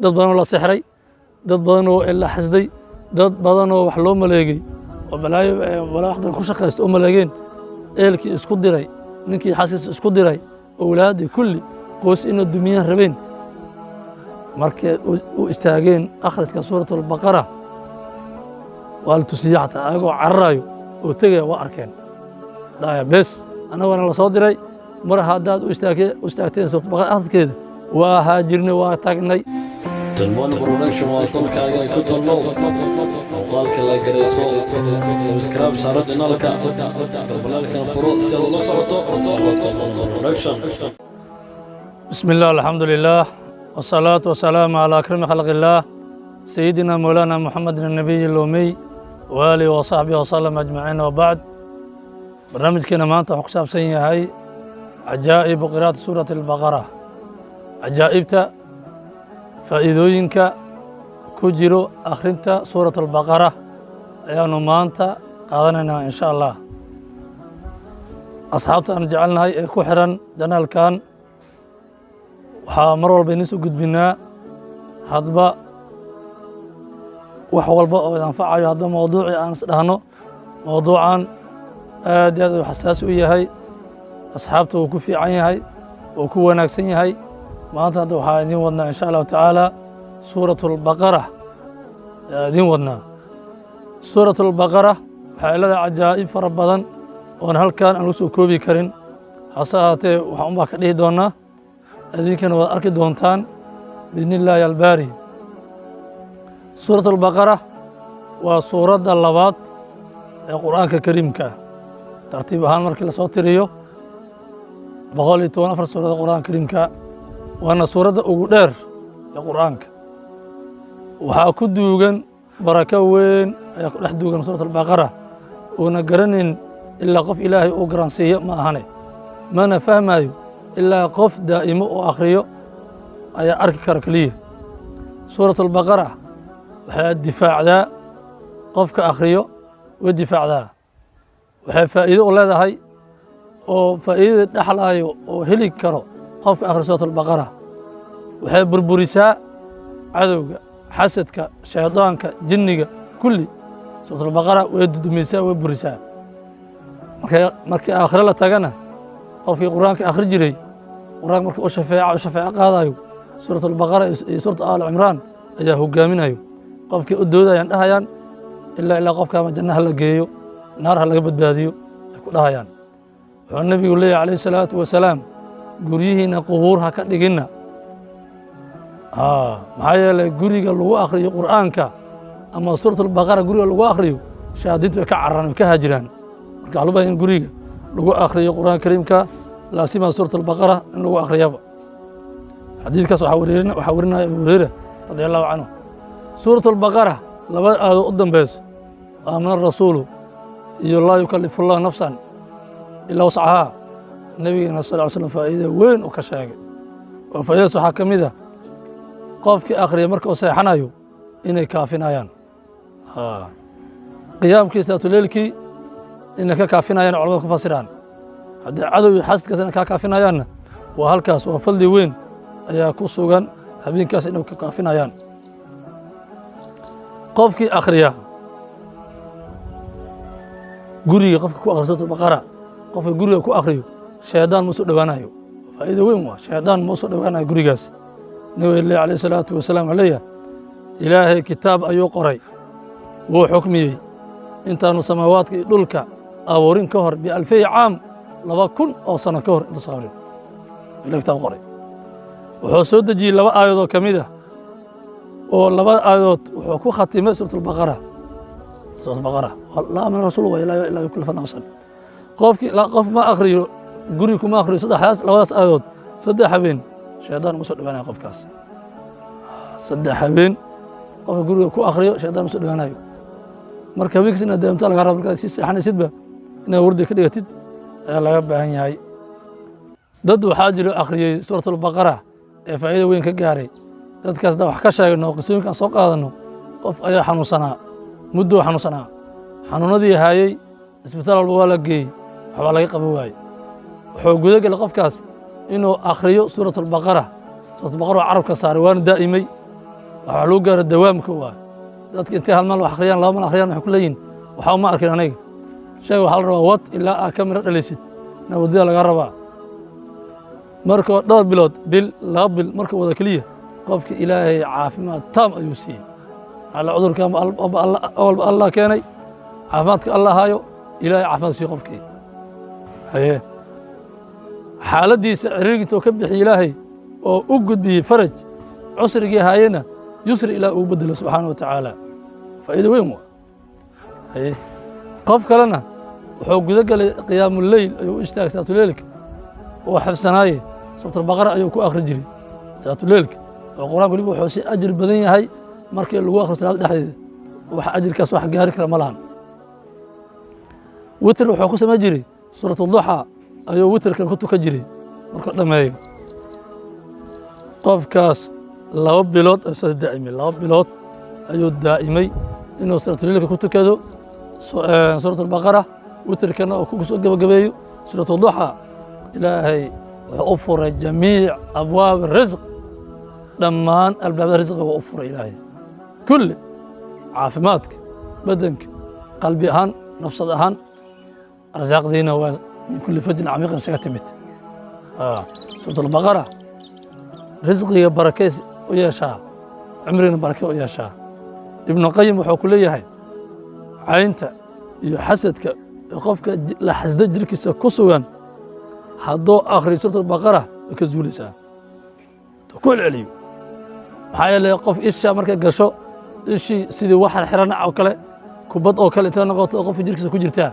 dad badan oo la sixray, dad badan oo la xasday, dad badan oo wax loo maleegay oo balaayo waxdan ku shaqaysto oo maleegeen eelkii isku diray ninkii xaaskiisa isku diray awlaadii kulli qoys inay dumiyaan rabeen markay u istaageen akhriska suuratul baqara waa la tusiyay xataa ayagoo cararayo oo tegaya waa arkeen dhaya bes anagana la soo diray mar haddaad u istaagteen suuratul baqara akhriskeeda waa haajirnay waa taagnay Salman Production waa tolkaaga ay ku tolno muuqaalka la garayso subscribe saaro channelka balbalkan furo si aad ula socoto Salman Production بسم الله الحمد لله والصلاة والسلام على أكرم خلق الله سيدنا مولانا محمد النبي الأمي وآله وصحبه وسلم أجمعين وبعد برنامج كنا ما أنت حكساب سيئة هاي عجائب قراءة سورة البقرة عجائبتا فإذوينك كجرو أخرنت سورة البقرة أيانو ما أنت قادنا إن شاء الله أصحابتا أن جعلنا هاي كحرا جنال كان waxaa mar walba idin soo gudbinaa hadba wax walba oo anfacayo hadba mawduucii aan isdhahno mawduucan aad iyo aad uu xasaasi u yahay asxaabta uu ku fiican yahay uu ku wanaagsan yahay maanta hadda waxaa idin wadnaa insha allahu tacaala suuratul baqara idin wadnaa suuratul baqara waxay leedahay cajaa'ib fara badan oon halkan aan lagu soo koobi karin hase ahaatee waxaan unbaa ka dhihi doonaa adinkana waad arki doontaan biidni illaahi albaari suurat albaqara waa suuradda labaad ee qur'aanka kariimka ah tartiib ahaan markii lasoo tiriyo 114 suuradda qur'aanka kariimka waana suuradda ugu dheer ee qur'aanka waxaa ku duugan barako weyn ayaa ku dhex duugan suurat albaqara uuna garanin ilaa qof ilaahay uu garansiiyo ma ahane mana fahmayo ilaa qof daa'imo oo akhriyo ayaa arki kara keliya suurat albaqara waxay difaacdaa qofka akhriyo way difaacdaa waxay faa'iido u leedahay oo faa'iidada dhexlaayo oo heli karo qofka akhriyo suurat albaqara waxay burburisaa cadowga xasadka shaydaanka jinniga kulli suurat albaqara way dudumisaa way burisaa markii aakhiro la tagana qofkii qur'aanka akhri jiray qur'aanka markii uu shafeeco qaadayo suurat albaqara iyo suurat aal cimraan ayaa hogaaminayo qofkii u doodayaan dhahayaan ilaa qofka ama jannaha la geeyo naar ha laga badbaadiyo ay ku dhahayaan wuxuu nabigu leeyahay calayhi salaatu wasalaam guryihiina qubuur ha ka dhiginna maxaa yeelay guriga lagu akhriyo qur'aanka ama suurat albaqara guriga lagu akhriyo shayaadiintu way ka cararaan way ka haajiraan marka waxaa loo baahan in guriga lagu akhriyo qur'aanka kariimka laasima suurat albaqara in lagu akhriyaba xadiidkaas waxaa warinaya abu hureyra radi allahu canhu suurat albaqara labada aadood u dambeyso aamana rasuulu iyo laa yukallifu llahu nafsan ilaa wascahaa nabigeena sal ly slam faa'iida weyn uu ka sheegay oo faa'iidadaas waxaa ka mid ah qofkii akhriya marka uu seexanayo inay kaafinayaan qiyaamkii salaatuleylkii inay ka kaafinayaan culamada ku fasiraan haddii cadow iyo xasidkaas inay kaa kaafinayaanna waa halkaas waa fadli weyn ayaa ku sugan habeenkaas inay ka kaafinayaan qofkii akhriya guriga qofka ku akhriyo suurat baqara qofka guriga ku akhriyo shaydaan ma soo dhowaanayo faa'iido weyn waa shaydaan ma soo dhowaanayo gurigaas nabiga ilaahi calayhi salaatu wasalaam wuxuu leeyahay ilaahay kitaab ayuu qoray wuu xukmiyey intaanu samaawaadka iyo dhulka abuurin ka hor bialfay caam 2000 oo sano ka hor intaas qabrin ilaahay kitaab qoray wuxuu soo dejiyey 2 aayadood ka mid ah oo 2 aayadood wuxuu ku khatimay suurat albaqara laa min rasuul wa ilaa yukallifu nafsan qof ma akhriyo guri kuma akhriyo labadaas aayadood 3 habeen shaydaan ma soo dhowaanayo qofkaas 3 habeen qofka guriga ku akhriyo shaydaan ma soo dhowaanayo marka habeenkaas inaad daamta laga rabo markaad sii seexanaysidba inaad wardi ka dhigatid ayaa laga baahan yahay dad waxaa jiro akhriyey suurat albaqara ee faa'iido weyn ka gaaray dadkaas da wax ka sheegno qisooyinka aan soo qaadano qof ayaa xanuunsanaa muddo xanuunsanaa xanuunadii haayey isbitaal walba waa la geeyey waxbaa laga qaban waayey wuxuu guda galay qofkaas inuu akhriyo suurat albaqara waa carabka saaray waana daa'imay waxaa lagu gaara dawaamka waay dadka intay hal mal wax akhriyaan laba mal akhriyaan waxay ku leeyihin waxaa uma arkin aniga shayga waxaa la rabaa wad ilaa aad ka miro dhalaysid nawadida laga rabaa marka dhowr bilood bil laba bil marka wada keliya qofka ilaahay caafimaad taam ayuu siiyey على عذر كان أول الله كاني عافماتك الله هايو إلهي عافمات سي قفكي هيه حالة دي سعريك توكبح إلهي وأقود به فرج عسرك هاينا يسر إلى أبدل سبحانه وتعالى فإذا وين هيه قفك لنا وحوق ذلك قيام الليل أيو اشتاك ساعة ليلك وحفظ سناي سورة البقرة أيو كو آخر جري ساعة ليلك والقرآن يقول لي وحوشي أجر بدنيا هاي markii lagu akhriyo salaad dhexdeeda wax ajirkaas wax gaari kara ma lahan witr wuxuu ku sameyn jiray suuratul duha ayuu witrkan ku tukan jiray markuu dhameeyo qofkaas laba bilood ayuu daa'imay laba bilood ayuu daa'imay inuu suuratul leylka ku tukado suuratul baqara witrkana uu ku soo gabagabeeyo suuratul duha ilaahay wuxuu u furay jamiic abwaab rizq dhammaan albaabada rizqiga waa u furay ilaahay كل عافماتك بدنك قلبي أهان نفسد أهان رزاق دينا من كل فج عميق سكتمت سورة البقرة رزقي بركة ويا شاء عمرنا بركة ويا شاء ابن القيم وحو كلية هاي عينت يحسدك يقفك لحسد جرك كسوان حضو آخر سورة البقرة كزولسان كل عليم maxaa yeelay qof isha marka gasho ishii sidii wax xirana oo kale kubad oo kale inta noqoto qof jirkiisa ku jirtaa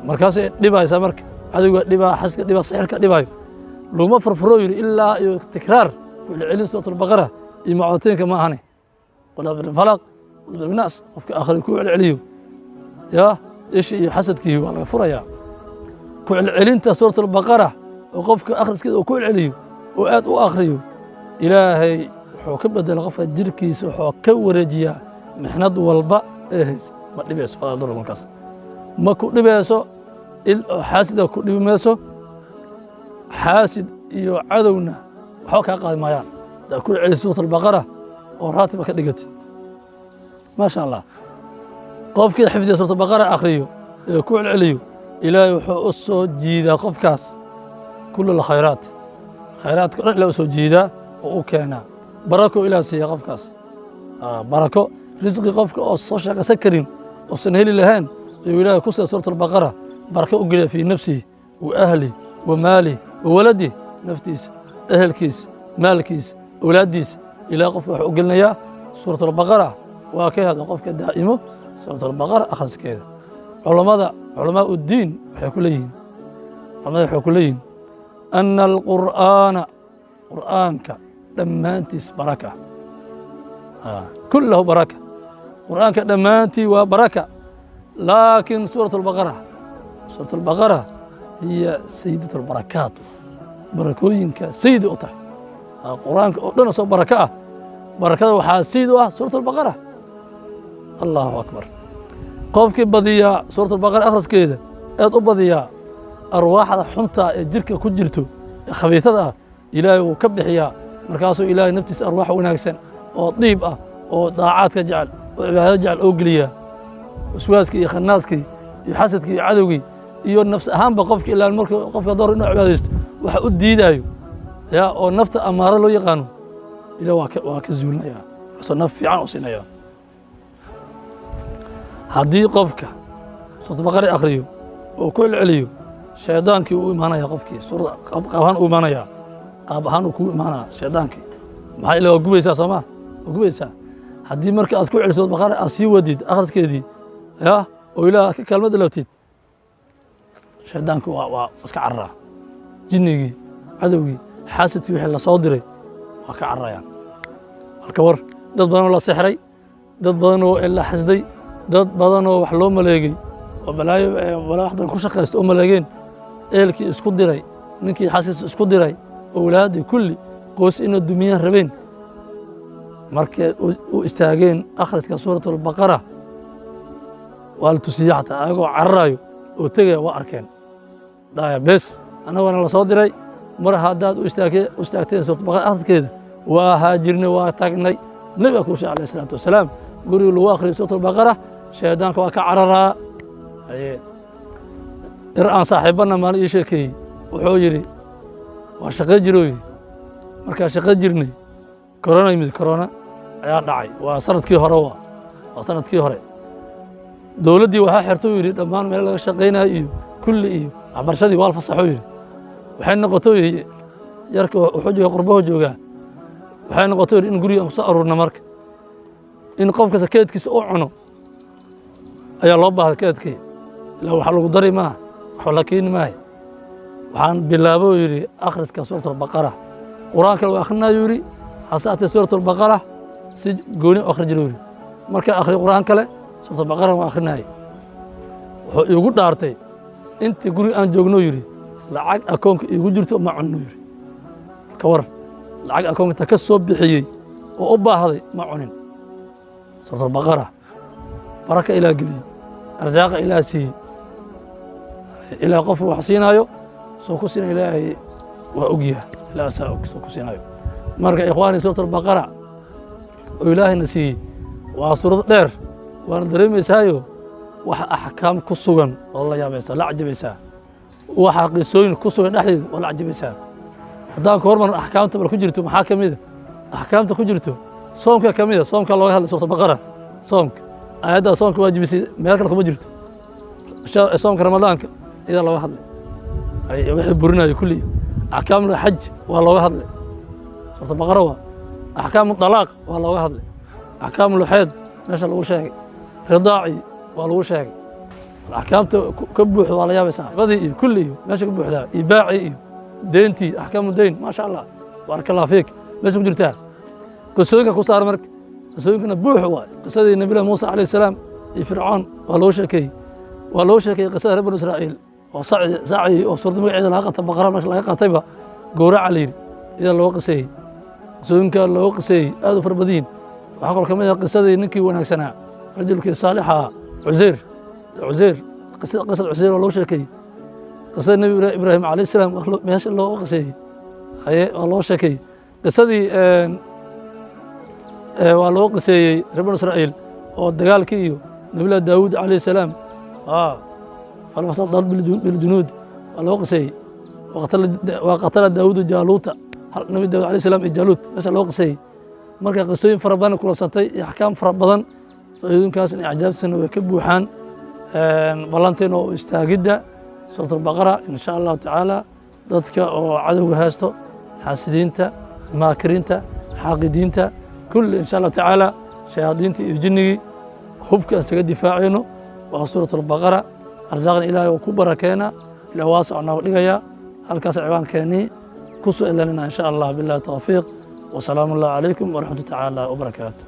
markaas dhibaysa marka adiga dhibaa xaska dhibaa sixirka dhibayo luma furfuro yiri ilaa iyo tikraar kul cilin suuratul baqara iyo macootinka ma ahani qul bil falaq qul bil nas qofka akhri ku celiyo ya ishii iyo xasadkii waa laga furaya kul cilinta suuratul baqara oo qofka akhriskeeda uu ku celiyo oo aad u akhriyo ilaahay wuxuu ka bedel qofka jirkiisa wuxuu ka wareejiyaa mixnad walba ee haysa ma dhibayso fadal durmankaas ma ku dhibayso il xaasida ku dhibayso xaasid iyo cadowna waxa ka qaadmayaan da ku celi suuratul baqara oo raatiba ka dhigatid ma sha Allah qofkii xifdiya suuratul baqara akhriyo ee ku celiyo ilaahay wuxuu u soo jiidaa qofkaas kullu khayraat khayraadka dhan la soo jiidaa oo u keenaa بركو إلى سيا قفكاس بركو رزق قفك أو صوشة سكرين أو سنهيل لهان يقول كوسة سورة البقرة بركو أقول في نفسي وأهلي ومالي وولدي نفتيس أهل كيس مال كيس أولاديس إلى قفك قلنا يا سورة البقرة وكذا قفك دائمه سورة البقرة أخذ كذا علماء الدين حكولين حكولين أن القرآن قرآنك دمانتيس بركة كله بركة قرآنك دمانتي وبركة لكن سورة البقرة هي سيدة البركات بركوينك سيد أطح قرآنك أطلنا صوب بركة وحاسيدها سورة البقرة الله أكبر قفك بضيع سورة البقرة أخرس كده أد بضيع أرواح حنطة جرك كجرتو خبيثة إلهي وكبحيا markaasuu ilaahay naftiisa arwaax wanaagsan oo diib ah oo daacaadka jecel oo cibaadada jecel oo geliya waswaaskii iyo khanaaskii iyo xasadkii iyo cadowgii iyo nafs ahaanba qofka ilaa marka qofka door inuu cibaadaysto waxa u diidayo ya oo nafta amaaro loo yaqaano ilaa waa ka zuulnaya asoo naf fiican u siinaya haddii qofka suurat baqara akhriyo oo ku celceliyo shaydaankii uu imaanaya qofkii suurad qaban uu imaanaya qaab ahaan uu ku imaanaa shaydaankii maxaa ilaa waa gubaysaa soo maa waa gubaysaa haddii marka aad ku celiso baqara aad sii wadid akhriskeedii ya oo ilaa ka kaalmad lawtid shaydaankii waa iska cararaa jinnigii cadowgii xaasidkii wixii la soo diray waa ka cararayaan halka war dad badan oo la sixray dad badan oo la xasday dad badan oo wax loo maleegay oo balaayo waxdan ku shaqaysto oo maleegeen eelkii isku diray ninkii xaaskiisa isku diray أولادي كل قوس إنه الدنيا ربين مركز واستاجين أخرج كسورة البقرة والتسيحة أقول عرايو وتجي وأركان لا بس أنا وأنا صادري مرة هادات واستاجين سورة البقرة أخذ كده وهاجرني واتقني nabiga ku sheegay alayhi salaatu wasalaam guriga lagu akhriyo suurat albaqara shaydaanka waa ka cararaa aan saaxiibana maalin ii sheekeeyey wuxuu yidhi waa shaqo jirooy markaa shaqo jirnay corona yimid corona ayaa dhacay waa sanadkii hore waa sanadkii hore dowladdii waxaa xirtay uu yidhi dhammaan meel laga shaqaynayo iyo kulli iyo waxbarashadii waa la fasaxo yidhi waxay noqotay yidhi yarka wuxuu joogaa qurbaho joogaa waxay noqotay yidhi in guriga aan ku soo aruurna marka in qof kasta keedkiisa u cuno ayaa loo baahday keedkii ilaa waxa lagu dari maaha waxba la keeni maayo waxaan bilaabo yidhi akhriska suurat albaqara qur-aanka lagu akhrinayo yidhi hase aatee suurat albaqara si gooni u akhri jiro yidhi markaa akhriyo qur-aan kale suurat albaqara waa akhrinayay wuxuu iigu dhaartay intii guriga aan joogno yidhi lacag akoonka iigu jirto ma cunno yidhi ka war lacag akoonka ta ka soo bixiyey oo u baahday ma cunin suurat albaqara baraka ilaah geliyey arsaaqa ilaah siiyey ilaah qofku wax siinaayo soo ku siina ilaahay waa ogyaha ilaah saa og soo ku siinaayo marka ikhwaani suurat albaqara oo ilaahayna siiyey waa suurad dheer waana dareemaysaayo wax axkaam ku sugan oo la yaabaysaa la cajabaysaa waxa qisooyin ku sugan dhexdeeda waa la cajabaysaa haddaan ka hormarno axkaamta bal ku jirto maxaa ka mida axkaamta ku jirto soomka ka mida soomka looga hadlay suurat albaqara soomka aayaddaa soomka waajibisay meel kale kuma jirto soomka ramadaanka idaa looga hadlay wixii burinayo kulliya axkaamul xaj waa looga hadlay suurat albaqara waa axkaamu dalaaq waa looga hadlay axkaamul xeed meesha lagu sheegay ridaaci waa lagu sheegay axkaamta ka buuxda waa la yaabaysaa badii iyo kulli iyo meesha ka buuxdaa iyo baaci iyo deentii axkaamu deyn maasha allah baaraka allah fiik meesha ku jirtaa qisooyinka ku saar marka qisooyinkana buux waay qisadii nabilahi muusa calayhi salaam iyo fircoon waa loo sheekeeyey qisada reer banu israa'iil oo sacyi oo suuradda magaceeda laga qata baqara marka laga qatayba gowraca la yidhi idaa loo qiseeyey qisooyinka loo qiseeyey aad u fara badiyin waxaa kaloo ka mid ah qisadii ninkii wanaagsanaa rajulkii saalixa cuseyr qisad cuseyr oo loo sheekeeyey qisada nebi ibraahim calayhi salaam meesha loo qiseeyey waa loo sheekeeyey qisadii waa loo qiseeyey reer banu israa'iil oo dagaalkii iyo nabilah daawuud calayhi salaam falmasdal biljunuud waa loo qiseeyey waa qatala daawuudu jaaluuta nabi daawud alayhi salaam iyo jaaluut meesha loo qiseeyey marka qisooyin fara badan kulansatay iyo axkaam fara badan faa'iidooyinkaasna iyo cajaabtiisana way ka buuxaan ballanteena oo istaagidda suurat albaqara in sha allahu tacaala dadka oo cadowga haysto xaasidiinta maakiriinta xaaqidiinta kulli in sha allahu tacaala shayaadiinta iyo jinnigii hubka aan isaga difaacayno waa suurat albaqara arsaaqna ilaahay oo ku barakeena ilaah waasac nooga dhigaya halkaas ciwaankeenii ku soo elanina in sha allah billahi tawfiiq wasalaamu allah calaykum waraxmatu tacaala wabarakaatu